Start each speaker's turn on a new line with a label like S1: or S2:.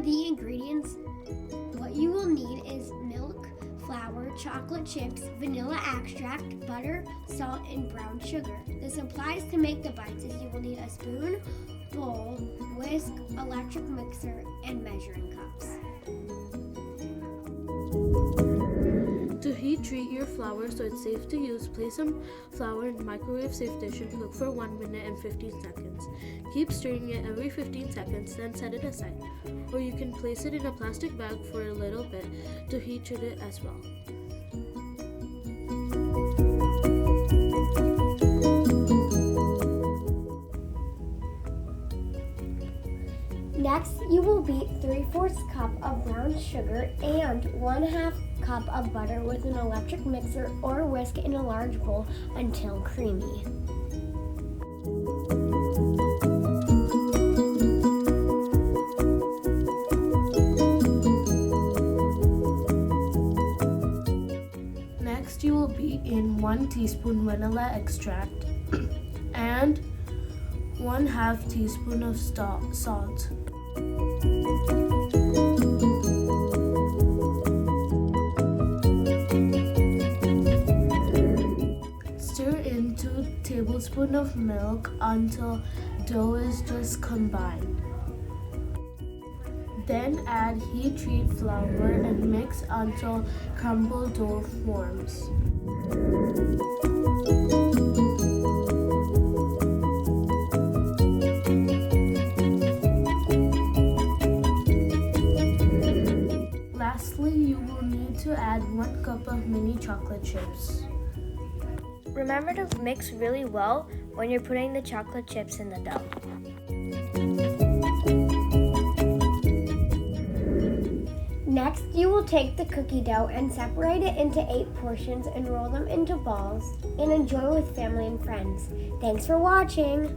S1: the ingredients, what you will need is milk, flour, chocolate chips, vanilla extract, butter, salt, and brown sugar. The supplies to make the bites is you will need a spoon, bowl, whisk, electric mixer, and measuring cups.
S2: To heat treat your flour so it's safe to use, place some flour in microwave safe dish and cook for 1 minute and 15 seconds. Keep stirring it every 15 seconds, then set it aside. Or you can place it in a plastic bag for a little bit to heat treat it as well.
S1: Next, you will beat 3/4 cup of brown sugar and 1/2 cup of butter with an electric mixer or whisk in a large bowl until creamy.
S2: Next, you will beat in 1 teaspoon vanilla extract and 1/2 teaspoon of salt. Stir in 2 tablespoons of milk until dough is just combined. Then add heat treat flour and mix until crumbled dough forms. Lastly, you will need to add 1 cup of mini chocolate chips.
S3: Remember to mix really well when you're putting the chocolate chips in the dough.
S1: Next, you will take the cookie dough and separate it into 8 portions and roll them into balls and enjoy with family and friends. Thanks for watching!